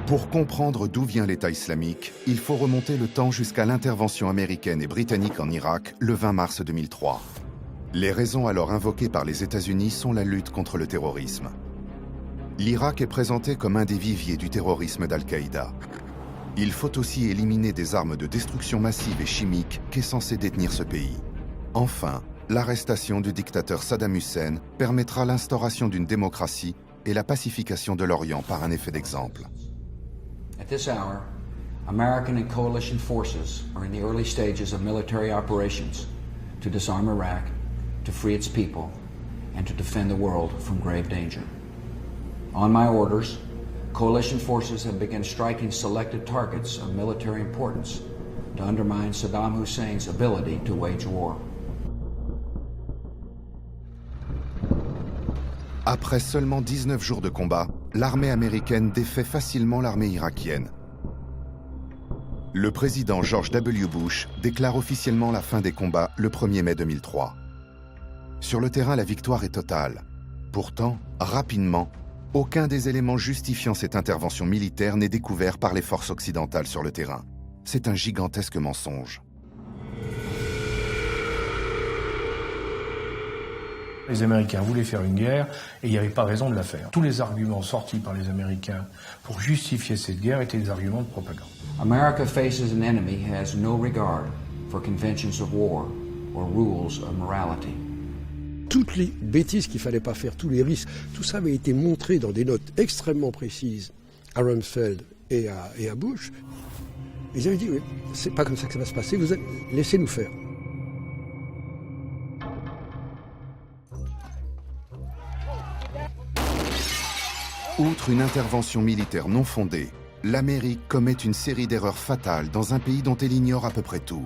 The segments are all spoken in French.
Pour comprendre d'où vient l'État islamique, il faut remonter le temps jusqu'à l'intervention américaine et britannique en Irak le 20 mars 2003. Les raisons alors invoquées par les États-Unis sont la lutte contre le terrorisme. L'Irak est présenté comme un des viviers du terrorisme d'Al-Qaïda. Il faut aussi éliminer des armes de destruction massive et chimique qu'est censé détenir ce pays. Enfin, l'arrestation du dictateur Saddam Hussein permettra l'instauration d'une démocratie et la pacification de l'Orient par un effet d'exemple. At this hour, American and coalition forces are in the early stages of military operations to disarm Iraq, to free its people, and to defend the world from grave danger. On my orders, coalition forces have begun striking selected targets of military importance to undermine Saddam Hussein's ability to wage war. Après seulement 19 jours de combat, l'armée américaine défait facilement l'armée irakienne. Le président George W. Bush déclare officiellement la fin des combats le 1er mai 2003. Sur le terrain, la victoire est totale. Pourtant, rapidement, aucun des éléments justifiant cette intervention militaire n'est découvert par les forces occidentales sur le terrain. C'est un gigantesque mensonge. Les Américains voulaient faire une guerre et il n'y avait pas raison de la faire. Tous les arguments sortis par les Américains pour justifier cette guerre étaient des arguments de propagande. America faces an enemy who has no regard for conventions of war or rules of morality. Toutes les bêtises qu'il ne fallait pas faire, tous les risques, tout ça avait été montré dans des notes extrêmement précises à Rumsfeld et à Bush. Ils avaient dit, oui, c'est pas comme ça que ça va se passer, laissez-nous faire. Outre une intervention militaire non fondée, l'Amérique commet une série d'erreurs fatales dans un pays dont elle ignore à peu près tout.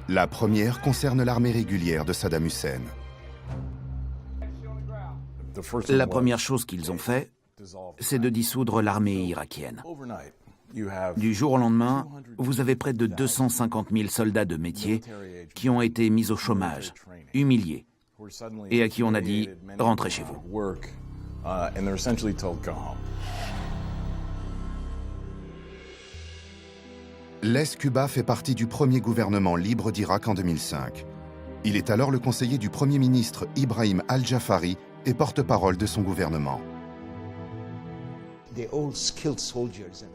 La première concerne l'armée régulière de Saddam Hussein. La première chose qu'ils ont fait, c'est de dissoudre l'armée irakienne. Du jour au lendemain, vous avez près de 250 000 soldats de métier qui ont été mis au chômage, humiliés, et à qui on a dit « rentrez chez vous ». Les Cuba fait partie du premier gouvernement libre d'Irak en 2005. Il est alors le conseiller du Premier ministre Ibrahim Al-Jafari et porte-parole de son gouvernement.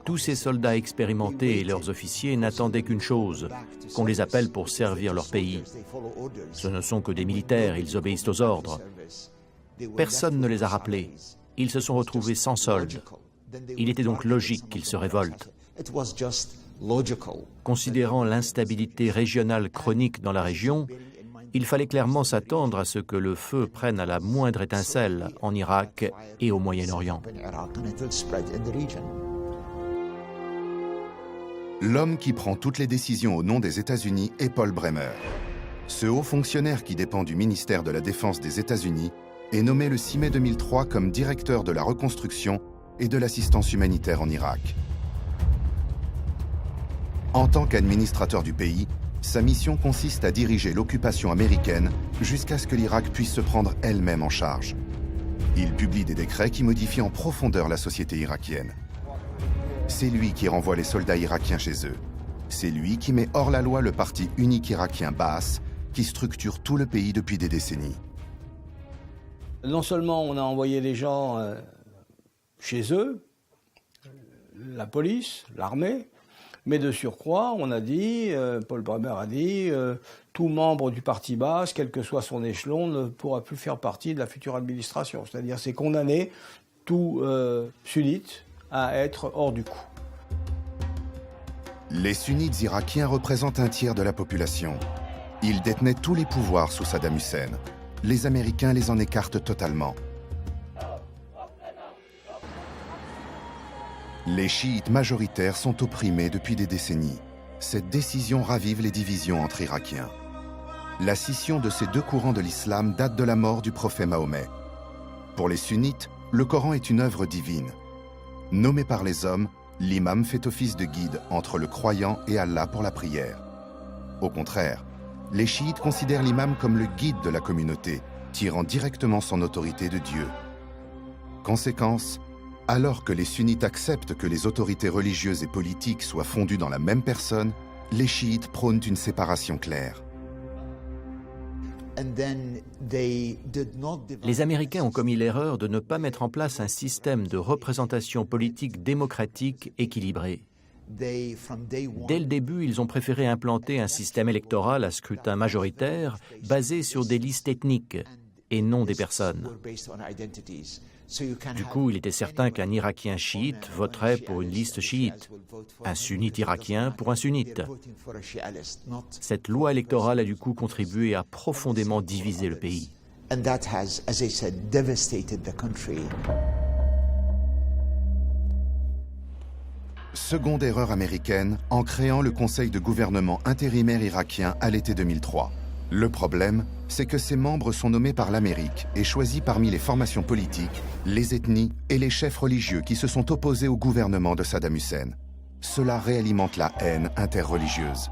Tous ces soldats expérimentés et leurs officiers n'attendaient qu'une chose, qu'on les appelle pour servir leur pays. Ce ne sont que des militaires, ils obéissent aux ordres. Personne ne les a rappelés. Ils se sont retrouvés sans solde. Il était donc logique qu'ils se révoltent. Considérant l'instabilité régionale chronique dans la région, il fallait clairement s'attendre à ce que le feu prenne à la moindre étincelle en Irak et au Moyen-Orient. L'homme qui prend toutes les décisions au nom des États-Unis est Paul Bremer. Ce haut fonctionnaire qui dépend du ministère de la Défense des États-Unis est nommé le 6 mai 2003 comme directeur de la reconstruction et de l'assistance humanitaire en Irak. En tant qu'administrateur du pays, sa mission consiste à diriger l'occupation américaine jusqu'à ce que l'Irak puisse se prendre elle-même en charge. Il publie des décrets qui modifient en profondeur la société irakienne. C'est lui qui renvoie les soldats irakiens chez eux. C'est lui qui met hors la loi le parti unique irakien Baas, qui structure tout le pays depuis des décennies. Non seulement on a envoyé des gens chez eux, la police, l'armée, mais de surcroît, on a dit, Paul Bremer a dit, tout membre du parti Baas, quel que soit son échelon, ne pourra plus faire partie de la future administration. C'est-à-dire, c'est condamner tout sunnite à être hors du coup. Les sunnites irakiens représentent un tiers de la population. Ils détenaient tous les pouvoirs sous Saddam Hussein. Les Américains les en écartent totalement. Les chiites majoritaires sont opprimés depuis des décennies. Cette décision ravive les divisions entre Irakiens. La scission de ces deux courants de l'islam date de la mort du prophète Mahomet. Pour les sunnites, le Coran est une œuvre divine. Nommé par les hommes, l'imam fait office de guide entre le croyant et Allah pour la prière. Au contraire, les chiites considèrent l'imam comme le guide de la communauté, tirant directement son autorité de Dieu. Conséquence, Alors que les sunnites acceptent que les autorités religieuses et politiques soient fondues dans la même personne, les chiites prônent une séparation claire. Les Américains ont commis l'erreur de ne pas mettre en place un système de représentation politique démocratique équilibré. Dès le début, ils ont préféré implanter un système électoral à scrutin majoritaire basé sur des listes ethniques et non des personnes. Du coup, il était certain qu'un Irakien chiite voterait pour une liste chiite, un sunnite irakien pour un sunnite. Cette loi électorale a du coup contribué à profondément diviser le pays. Seconde erreur américaine en créant le Conseil de gouvernement intérimaire irakien à l'été 2003. Le problème, c'est que ses membres sont nommés par l'Amérique et choisis parmi les formations politiques, les ethnies et les chefs religieux qui se sont opposés au gouvernement de Saddam Hussein. Cela réalimente la haine interreligieuse.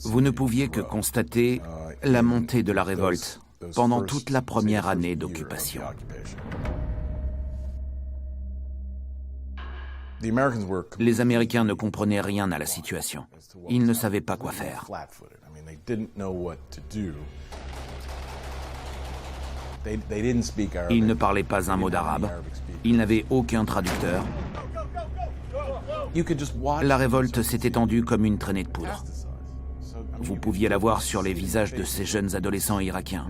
Vous ne pouviez que constater la montée de la révolte pendant toute la première année d'occupation. Les Américains ne comprenaient rien à la situation. Ils ne savaient pas quoi faire. Ils ne parlaient pas un mot d'arabe. Ils n'avaient aucun traducteur. La révolte s'est étendue comme une traînée de poudre. Vous pouviez la voir sur les visages de ces jeunes adolescents irakiens.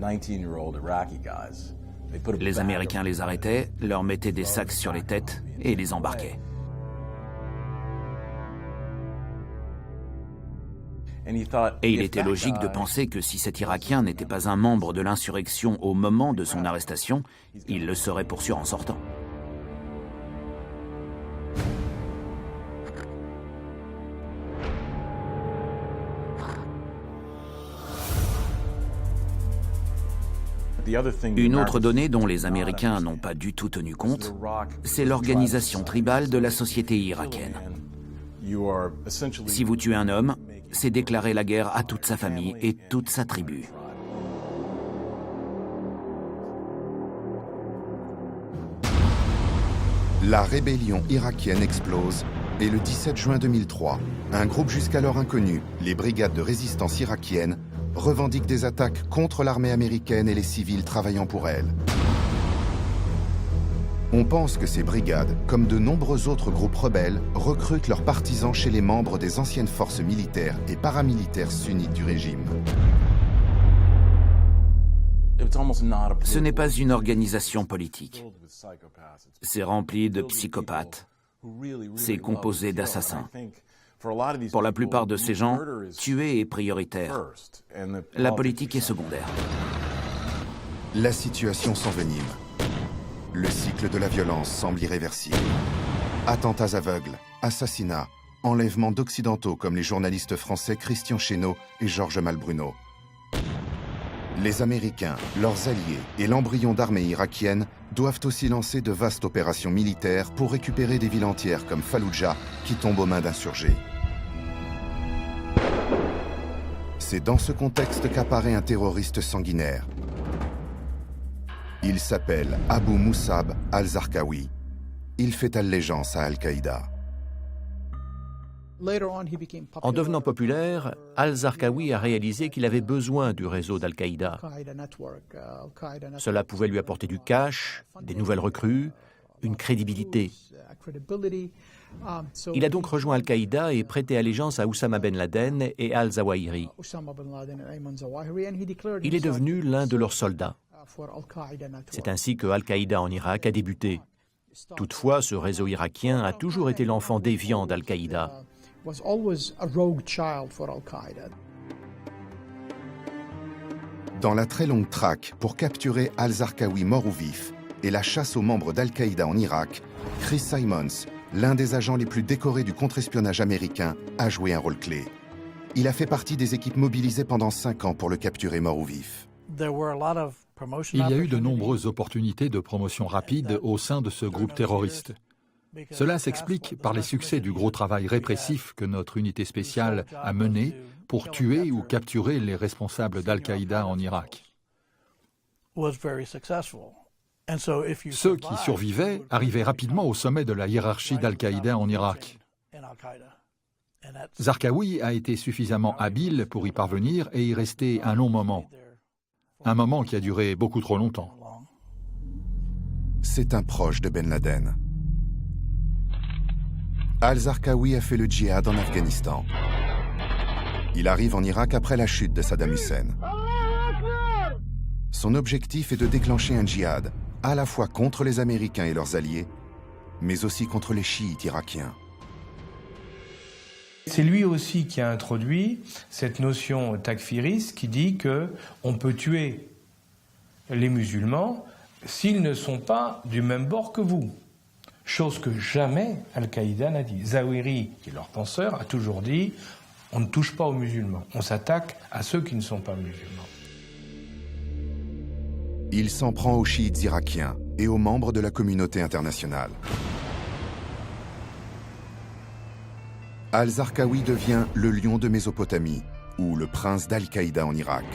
Les Américains les arrêtaient, leur mettaient des sacs sur les têtes et les embarquaient. Et il était logique de penser que si cet Irakien n'était pas un membre de l'insurrection au moment de son arrestation, il le serait pour sûr en sortant. Une autre donnée dont les Américains n'ont pas du tout tenu compte, c'est l'organisation tribale de la société irakienne. Si vous tuez un homme, c'est déclarer la guerre à toute sa famille et toute sa tribu. La rébellion irakienne explose et le 17 juin 2003, un groupe jusqu'alors inconnu, les brigades de résistance irakiennes, revendique des attaques contre l'armée américaine et les civils travaillant pour elle. On pense que ces brigades, comme de nombreux autres groupes rebelles, recrutent leurs partisans chez les membres des anciennes forces militaires et paramilitaires sunnites du régime. Ce n'est pas une organisation politique. C'est rempli de psychopathes. C'est composé d'assassins. Pour la plupart de ces gens, tuer est prioritaire. La politique est secondaire. La situation s'envenime. Le cycle de la violence semble irréversible. Attentats aveugles, assassinats, enlèvements d'occidentaux comme les journalistes français Christian Chesneau et Georges Malbruno. Les Américains, leurs alliés et l'embryon d'armée irakienne doivent aussi lancer de vastes opérations militaires pour récupérer des villes entières comme Falloujah qui tombent aux mains d'insurgés. C'est dans ce contexte qu'apparaît un terroriste sanguinaire. Il s'appelle Abu Musab al-Zarqawi. Il fait allégeance à Al-Qaïda. En devenant populaire, al-Zarqawi a réalisé qu'il avait besoin du réseau d'Al-Qaïda. Cela pouvait lui apporter du cash, des nouvelles recrues, une crédibilité. Il a donc rejoint Al-Qaïda et prêté allégeance à Oussama Ben Laden et al-Zawahiri. Il est devenu l'un de leurs soldats. C'est ainsi que Al-Qaïda en Irak a débuté. Toutefois, ce réseau irakien a toujours été l'enfant déviant d'Al-Qaïda. Dans la très longue traque pour capturer al-Zarqawi mort ou vif et la chasse aux membres d'Al-Qaïda en Irak, Chris Simons, l'un des agents les plus décorés du contre-espionnage américain, a joué un rôle clé. Il a fait partie des équipes mobilisées pendant 5 ans pour le capturer mort ou vif. Il y a eu de nombreuses opportunités de promotion rapide au sein de ce groupe terroriste. Cela s'explique par les succès du gros travail répressif que notre unité spéciale a mené pour tuer ou capturer les responsables d'Al-Qaïda en Irak. Ceux qui survivaient arrivaient rapidement au sommet de la hiérarchie d'Al-Qaïda en Irak. Zarqawi a été suffisamment habile pour y parvenir et y rester un long moment. Un moment qui a duré beaucoup trop longtemps. C'est un proche de Ben Laden. Al-Zarqawi a fait le djihad en Afghanistan. Il arrive en Irak après la chute de Saddam Hussein. Son objectif est de déclencher un djihad, à la fois contre les Américains et leurs alliés, mais aussi contre les chiites irakiens. C'est lui aussi qui a introduit cette notion takfiriste qui dit qu'on peut tuer les musulmans s'ils ne sont pas du même bord que vous. Chose que jamais Al-Qaïda n'a dit. Zawahiri, qui est leur penseur, a toujours dit on ne touche pas aux musulmans, on s'attaque à ceux qui ne sont pas musulmans. Il s'en prend aux chiites irakiens et aux membres de la communauté internationale. Al-Zarqawi devient le lion de Mésopotamie, ou le prince d'Al-Qaïda en Irak.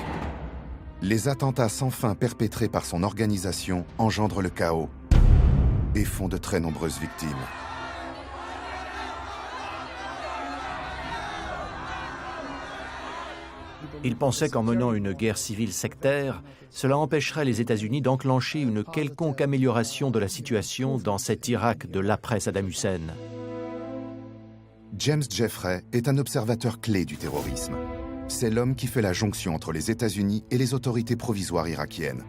Les attentats sans fin perpétrés par son organisation engendrent le chaos et font de très nombreuses victimes. Il pensait qu'en menant une guerre civile sectaire, cela empêcherait les États-Unis d'enclencher une quelconque amélioration de la situation dans cet Irak de l'après-Saddam Hussein. James Jeffrey est un observateur clé du terrorisme. C'est l'homme qui fait la jonction entre les États-Unis et les autorités provisoires irakiennes.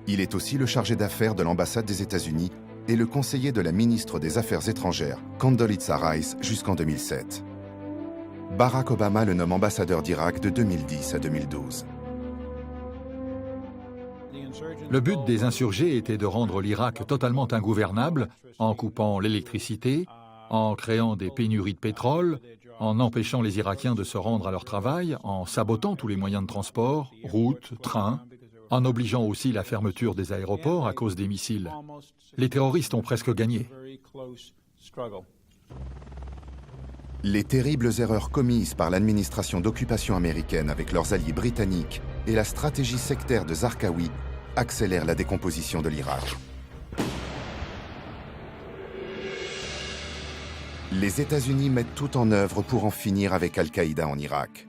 Il est aussi le chargé d'affaires de l'ambassade des États-Unis et le conseiller de la ministre des Affaires étrangères, Condoleezza Rice, jusqu'en 2007. Barack Obama le nomme ambassadeur d'Irak de 2010 à 2012. Le but des insurgés était de rendre l'Irak totalement ingouvernable en coupant l'électricité, en créant des pénuries de pétrole, en empêchant les Irakiens de se rendre à leur travail, en sabotant tous les moyens de transport, routes, trains, en obligeant aussi la fermeture des aéroports à cause des missiles. Les terroristes ont presque gagné. Les terribles erreurs commises par l'administration d'occupation américaine avec leurs alliés britanniques et la stratégie sectaire de Zarqawi accélèrent la décomposition de l'Irak. Les États-Unis mettent tout en œuvre pour en finir avec Al-Qaïda en Irak.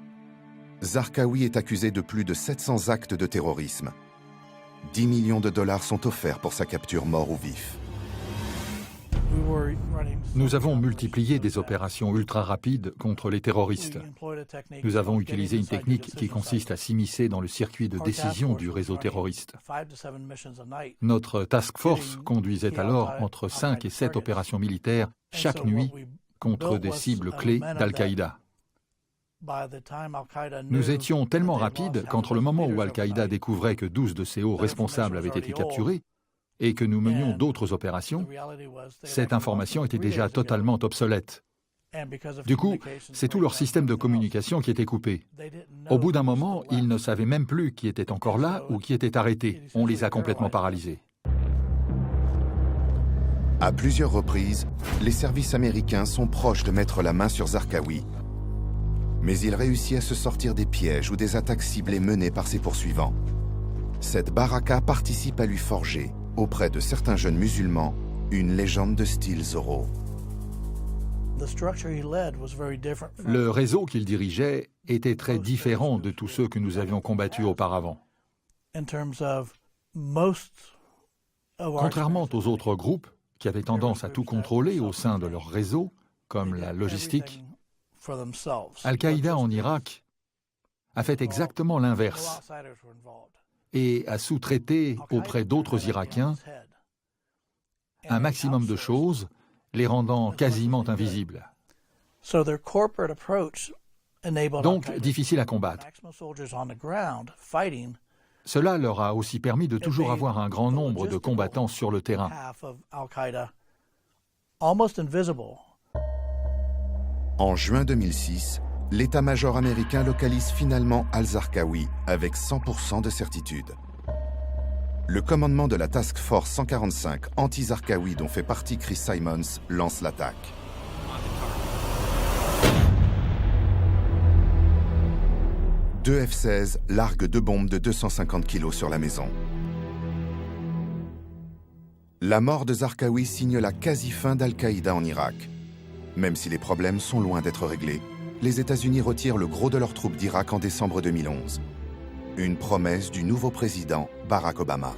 Zarqawi est accusé de plus de 700 actes de terrorisme. 10 millions de dollars sont offerts pour sa capture mort ou vif. Nous avons multiplié des opérations ultra rapides contre les terroristes. Nous avons utilisé une technique qui consiste à s'immiscer dans le circuit de décision du réseau terroriste. Notre task force conduisait alors entre 5 et 7 opérations militaires chaque nuit contre des cibles clés d'Al-Qaïda. Nous étions tellement rapides qu'entre le moment où Al-Qaïda découvrait que 12 de ses hauts responsables avaient été capturés et que nous menions d'autres opérations, cette information était déjà totalement obsolète. Du coup, c'est tout leur système de communication qui était coupé. Au bout d'un moment, ils ne savaient même plus qui était encore là ou qui était arrêté. On les a complètement paralysés. À plusieurs reprises, les services américains sont proches de mettre la main sur Zarqawi. Mais il réussit à se sortir des pièges ou des attaques ciblées menées par ses poursuivants. Cette baraka participe à lui forger, auprès de certains jeunes musulmans, une légende de style Zorro. Le réseau qu'il dirigeait était très différent de tous ceux que nous avions combattus auparavant. Contrairement aux autres groupes qui avaient tendance à tout contrôler au sein de leur réseau, comme la logistique, Al-Qaïda en Irak a fait exactement l'inverse et a sous-traité auprès d'autres Irakiens un maximum de choses, les rendant quasiment invisibles. Donc, difficile à combattre. Cela leur a aussi permis de toujours avoir un grand nombre de combattants sur le terrain. En juin 2006, l'état-major américain localise finalement Al-Zarqawi avec 100% de certitude. Le commandement de la Task Force 145 anti-Zarqawi dont fait partie Chris Simons lance l'attaque. Deux F-16 larguent 2 bombes de 250 kg sur la maison. La mort de Zarqawi signe la quasi-fin d'Al-Qaïda en Irak. Même si les problèmes sont loin d'être réglés, les États-Unis retirent le gros de leurs troupes d'Irak en décembre 2011. Une promesse du nouveau président Barack Obama.